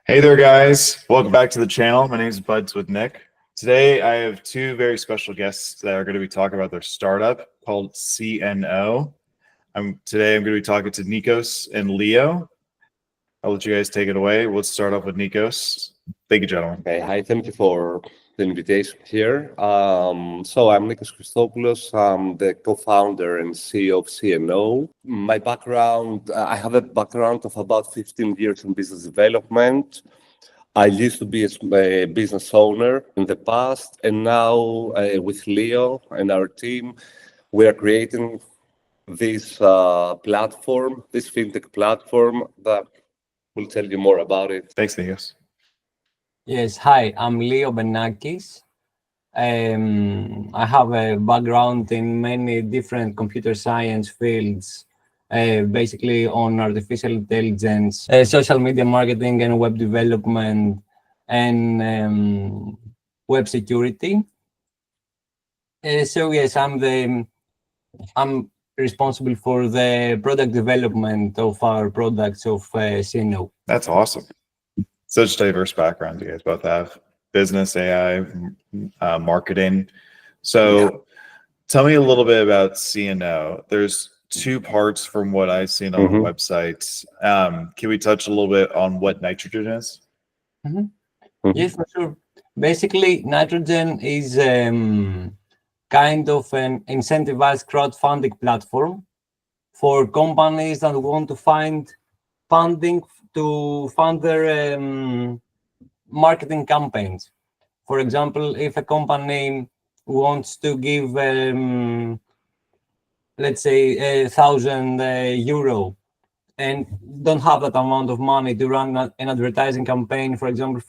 Hey there, guys. Welcome back to the channel. My name is Buds with Nick. Today, I have two very special guests that are going to be talking about their startup called CNO. Today, I'm going to be talking to Nikos and Leo. I'll let you guys take it away. Let's start off with Nikos. Thank you, gentlemen. Okay, hi, thank you for the invitation here. So I'm Nikos Christopoulos. I'm the co-founder and CEO of CNO. My background, I have a background of about 15 years in business development. I used to be a business owner in the past, and now with Leo and our team, we are creating this platform, this fintech platform that we'll tell you more about it. Thanks, Nikos. Yes, hi, I'm Leo Benakis. I have a background in many different computer science fields, basically on artificial intelligence, social media marketing and web development, and web security. So yes, I'm responsible for the product development of our products of CNO. That's awesome. Such diverse backgrounds you guys both have. Business, AI, marketing. So tell me a little bit about CNO. There's two parts from what I've seen on the website. Can we touch a little bit on what nitrogen is? Yes, for sure. Basically, nitrogen is kind of an incentivized crowdfunding platform for companies that want to find funding to fund their marketing campaigns. For example, if a company wants to give, let's say, €1,000 and don't have that amount of money to run an advertising campaign, for example,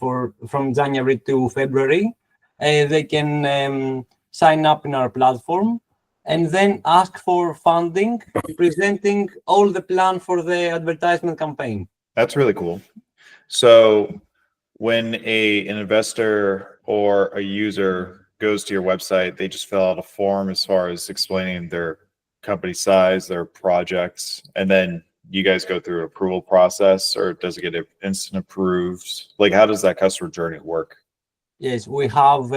from January to February, they can sign up in our platform and then ask for funding, presenting all the plan for the advertisement campaign. That's really cool. So when an investor or a user goes to your website, they just fill out a form as far as explaining their company size, their projects, and then you guys go through an approval process, or does it get instant approved? Like, how does that customer journey work? Yes, we have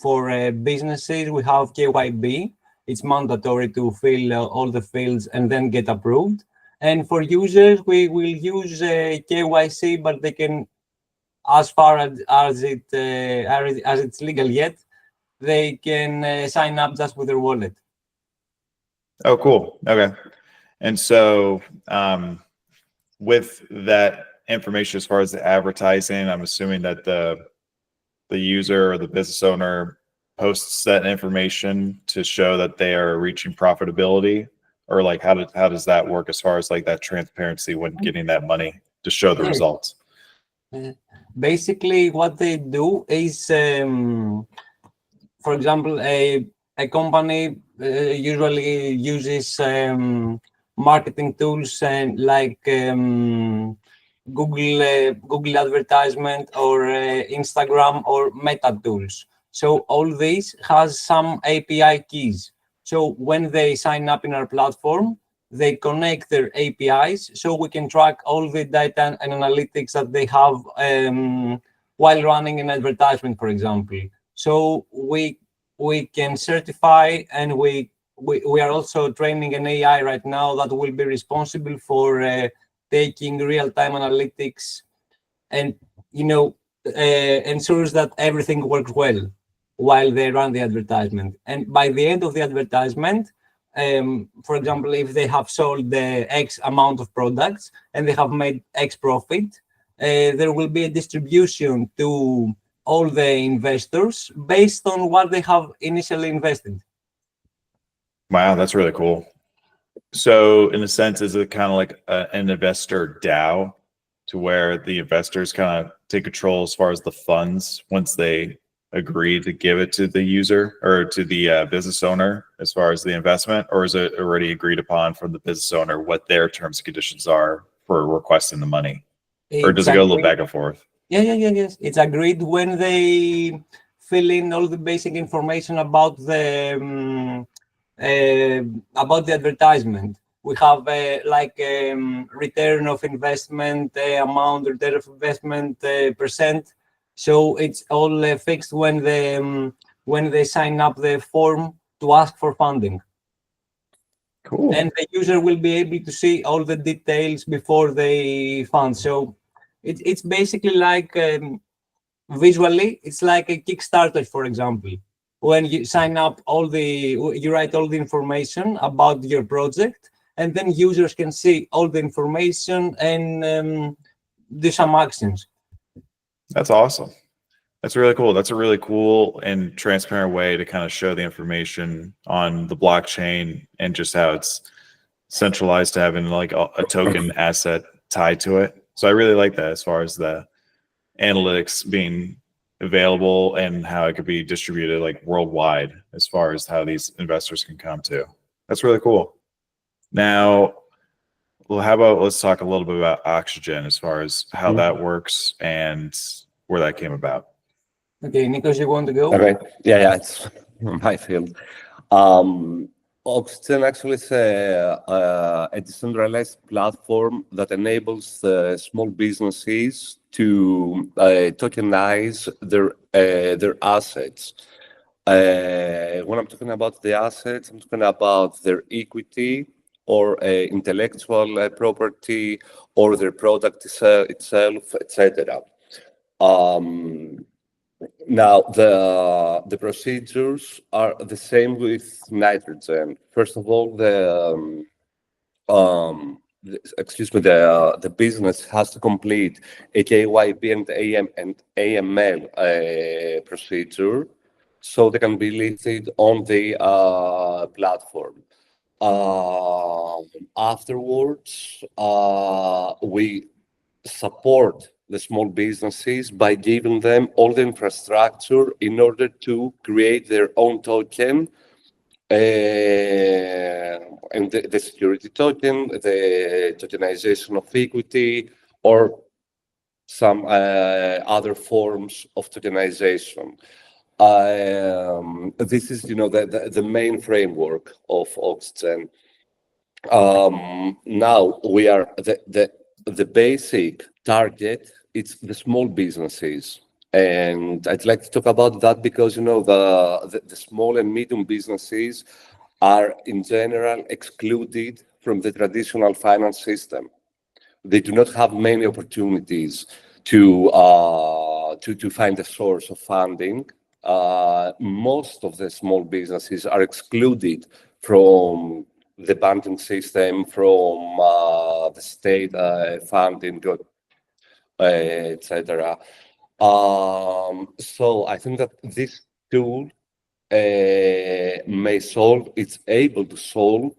for businesses, we have KYB. It's mandatory to fill all the fields and then get approved. And for users, we will use KYC, but they can, as far as it's legal yet, they can sign up just with their wallet. Oh, cool. Okay. And so with that information, as far as the advertising, I'm assuming that the user or the business owner posts that information to show that they are reaching profitability, or like how does that work as far as like that transparency when getting that money to show the results? Basically, what they do is, for example, a company usually uses marketing tools and like Google advertisement or Instagram or Meta tools. So all these has some API keys. So when they sign up in our platform, they connect their APIs so we can track all the data and analytics that they have while running an advertisement, for example. So we can certify, and we are also training an AI right now that will be responsible for taking real-time analytics and ensures that everything works well while they run the advertisement. And by the end of the advertisement, for example, if they have sold the X amount of products and they have made X profit, there will be a distribution to all the investors based on what they have initially invested. Wow, that's really cool. So in a sense, is it kind of like an investor DAO, to where the investors kind of take control as far as the funds once they agree to give it to the user or to the business owner as far as the investment, or is it already agreed upon from the business owner what their terms and conditions are for requesting the money? Or does it go a little back and forth? Yes. It's agreed when they fill in all the basic information about the advertisement. We have return of investment amount, return of investment percent. So it's all fixed when they sign up the form to ask for funding. Cool. And the user will be able to see all the details before they fund. So it's basically like visually, it's like a Kickstarter, for example. When you sign up, you write all the information about your project, and then users can see all the information and do some actions. That's awesome. That's really cool. That's a really cool and transparent way to kind of show the information on the blockchain and just how it's centralized to having like a token asset tied to it. So I really like that as far as the analytics being available and how it could be distributed like worldwide as far as how these investors can come to. That's really cool. Now, well, how about let's talk a little bit about Oxygen as far as how that works and where that came about. Okay, Nikos, you want to go? Okay, yeah, it's my field. Oxygen actually is a decentralized platform that enables small businesses to tokenize their assets. When I'm talking about the assets, I'm talking about their equity or intellectual property or their product itself, etc. Now, the procedures are the same with nitrogen. First of all, the business has to complete a KYB and AML procedure, so they can be listed on the platform. Afterwards, we support the small businesses by giving them all the infrastructure in order to create their own token, and the security token, the tokenization of equity, or some other forms of tokenization. This is, the main framework of Oxygen. Now we are the basic target. It's the small businesses, and I'd like to talk about that because the small and medium businesses are in general excluded from the traditional finance system. They do not have many opportunities to find a source of funding. Most of the small businesses are excluded from the banking system, from the state funding, etc. So I think that this tool it's able to solve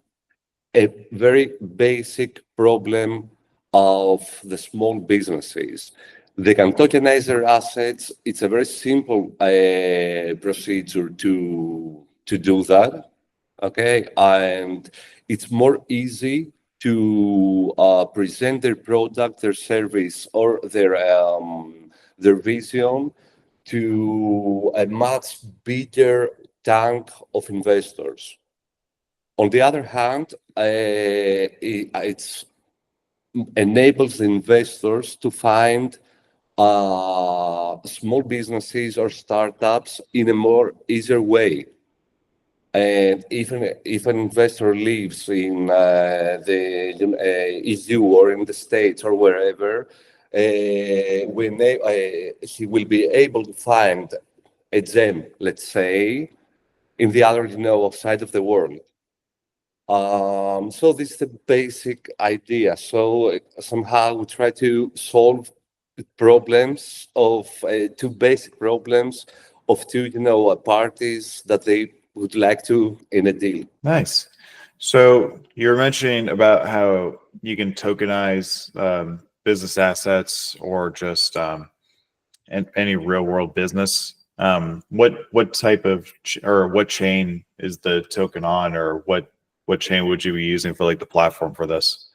a very basic problem of the small businesses. They can tokenize their assets. It's a very simple procedure to do that. Okay, and it's more easy to present their product, their service, or their vision to a much bigger tank of investors. On the other hand, it enables the investors to find small businesses or startups in a more easier way. And even if an investor lives in the EU or in the States or wherever, he will be able to find a gem, let's say, in the other side of the world. So this is the basic idea. So somehow we try to solve problems of two basic problems of two parties that they would like to in a deal. Nice. So you were mentioning about how you can tokenize business assets or just any real world business. What type of or what chain is the token on, or what chain would you be using for like the platform for this?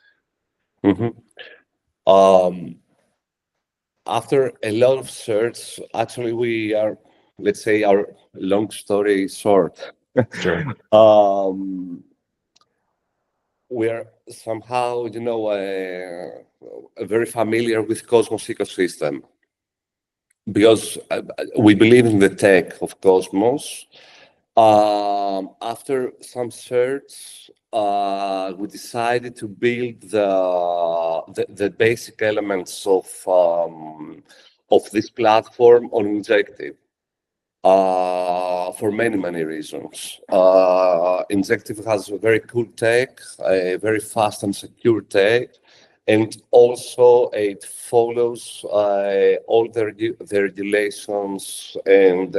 After a lot of search, actually we are, let's say, our long story short. Sure. we are somehow, very familiar with Cosmos ecosystem because we believe in the tech of Cosmos. After some search, we decided to build the basic elements of this platform on Injective. For many reasons. Injective has a very cool tech, a very fast and secure tech, and also it follows all the regulations, and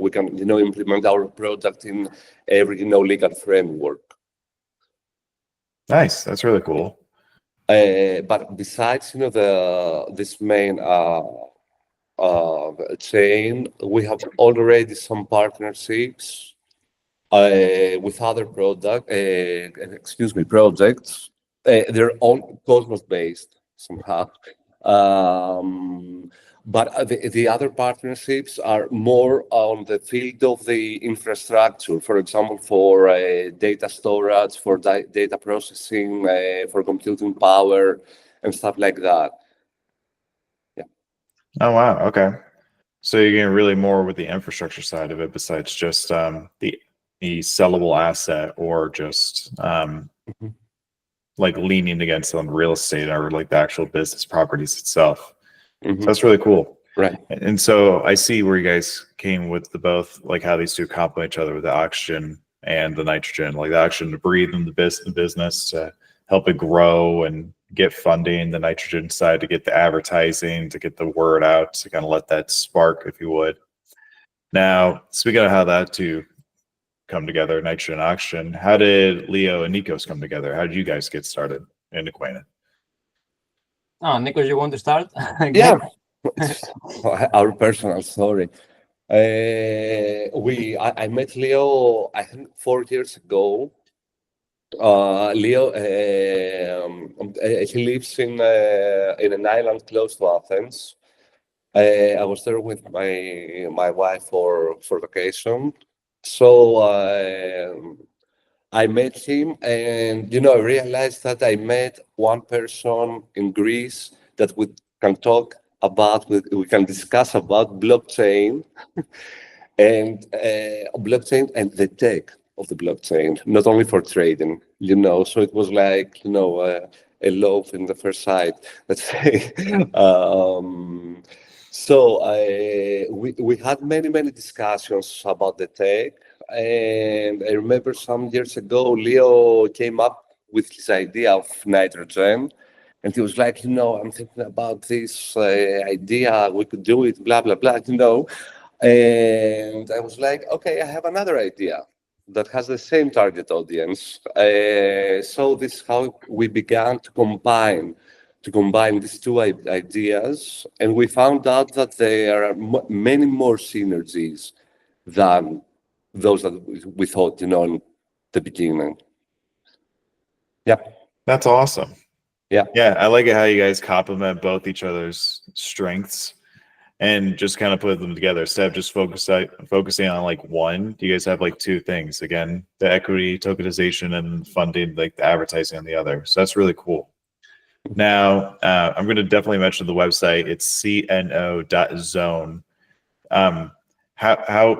we can implement our product in every legal framework. Nice. That's really cool. But besides this main chain, we have already some partnerships with other projects. They're all Cosmos based somehow. But the other partnerships are more on the field of the infrastructure, for example, for data storage, for data processing, for computing power, and stuff like that. Oh, wow. Okay. So you're getting really more with the infrastructure side of it besides just the sellable asset or just like leaning against on real estate or like the actual business properties itself. So that's really cool. Right. And so I see where you guys came with the both, like how these two complement each other with the oxygen and the nitrogen, like the oxygen to breathe in the business to help it grow and get funding, the nitrogen side to get the advertising, to get the word out, to kind of let that spark, if you would. Now, speaking of how that two come together, nitrogen and oxygen, how did Leo and Nikos come together? How did you guys get started and acquainted? Oh, Nikos, you want to start? Yeah. Our personal story. I met Leo, I think 4 years ago. Leo, he lives in an island close to Athens. I was there with my wife for vacation. So I met him, and I realized that I met one person in Greece that we can talk about, we can discuss about blockchain and blockchain and the tech of the blockchain, not only for trading, So it was like, a love in the first sight, let's say. So we had many discussions about the tech. And I remember some years ago, Leo came up with his idea of nitrogen. And he was like, I'm thinking about this idea, we could do it, blah, blah, blah, And I was like, okay, I have another idea that has the same target audience. So this is how we began to combine these two ideas. And we found out that there are many more synergies than those that we thought, in the beginning. Yeah. That's awesome. Yeah. Yeah, I like it how you guys complement both each other's strengths and just kind of put them together instead of just focusing on like one. You guys have like two things, again, the equity, tokenization, and funding, like the advertising on the other. So that's really cool. Now, I'm going to definitely mention the website. It's cno.zone.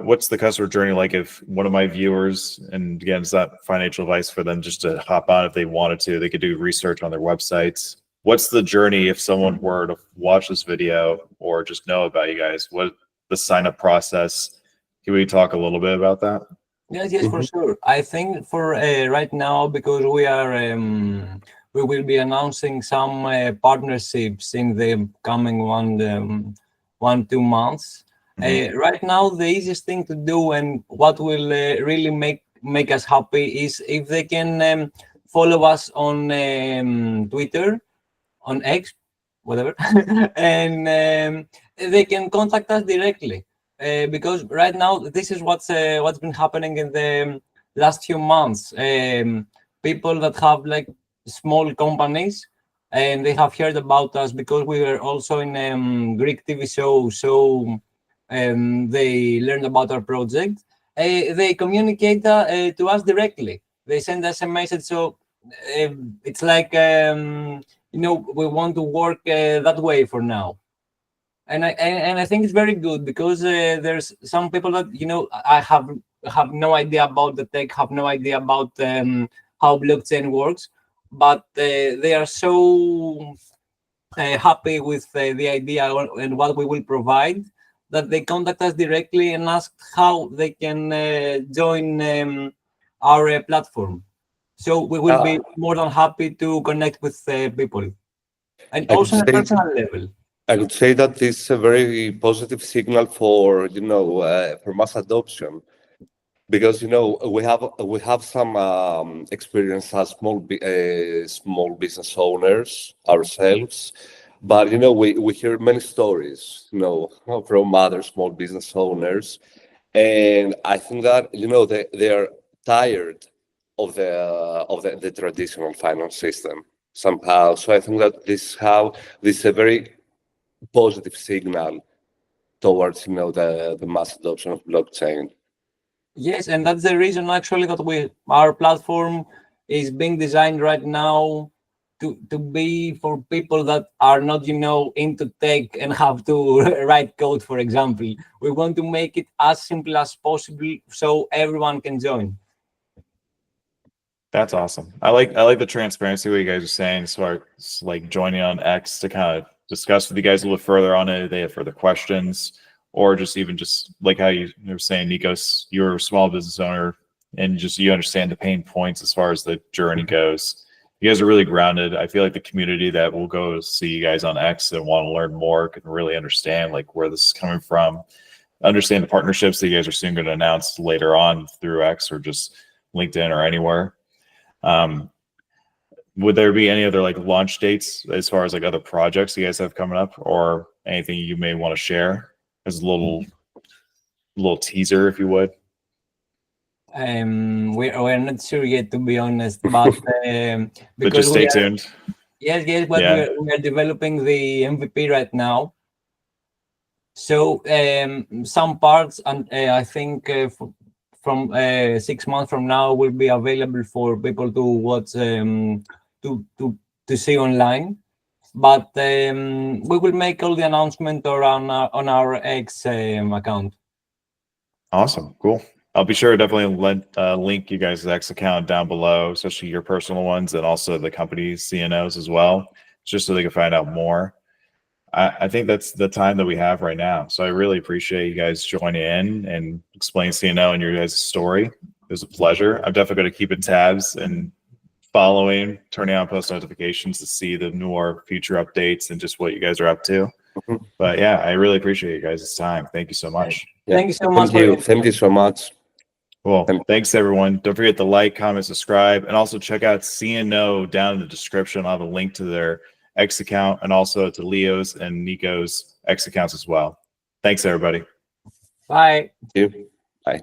What's the customer journey like if one of my viewers, and again, it's not financial advice for them just to hop on if they wanted to, they could do research on their websites. What's the journey if someone were to watch this video or just know about you guys? What the sign up process? Can we talk a little bit about that? Yes, for sure. I think for right now, because we will be announcing some partnerships in the coming 1-2 months. Right now, the easiest thing to do and what will really make us happy is if they can follow us on Twitter, on X, whatever, and they can contact us directly. Because right now, this is what's been happening in the last few months. People that have like small companies and they have heard about us because we were also in Greek TV show, so they learned about our project. They communicate to us directly. They send us a message. So it's like we want to work that way for now. And I think it's very good because there's some people that I have no idea about the tech, have no idea about how blockchain works, but they are so happy with the idea and what we will provide that they contact us directly and ask how they can join our platform. So we will be more than happy to connect with people, and I also on a could say personal level. I would say that this is a very positive signal for for mass adoption, because we have some experience as small business owners ourselves, but we hear many stories from other small business owners, and I think that they are tired of the traditional finance system somehow. So I think that this is a very positive signal towards the mass adoption of blockchain. Yes, and that's the reason actually that our platform is being designed right now to be for people that are not into tech and have to write code, for example. We want to make it as simple as possible so everyone can join. That's awesome. I like the transparency what you guys are saying as far as like joining on X to kind of discuss with you guys a little further on it. If they have further questions, or just like how you were saying, Nikos, you're a small business owner and just you understand the pain points as far as the journey goes. You guys are really grounded. I feel like the community that will go see you guys on X and want to learn more can really understand like where this is coming from, understand the partnerships that you guys are soon going to announce later on through X or just LinkedIn or anywhere. Would there be any other like launch dates as far as like other projects you guys have coming up, or anything you may want to share as a little teaser, if you would? We're not sure yet, to be honest, but But just stay tuned. Yes, but Yeah. we are developing the MVP right now. So some parts, and I think from 6 months from now will be available for people to watch to see online. But we will make all the announcement on our X account. Awesome. Cool. I'll be sure to definitely link you guys' X account down below, especially your personal ones and also the company's CNOs as well, just so they can find out more. I think that's the time that we have right now. So I really appreciate you guys joining in and explaining CNO and your guys' story. It was a pleasure. I'm definitely going to keep in tabs and following, turning on post notifications to see the newer future updates and just what you guys are up to. But yeah, I really appreciate you guys' time. Thank you so much. Yeah. Thank you so much. Thank you so much. Well, thanks everyone. Don't forget to like, comment, subscribe, and also check out CNO down in the description. I'll have a link to their X account and also to Leo's and Nico's X accounts as well. Thanks everybody. Bye. Thank you. Bye.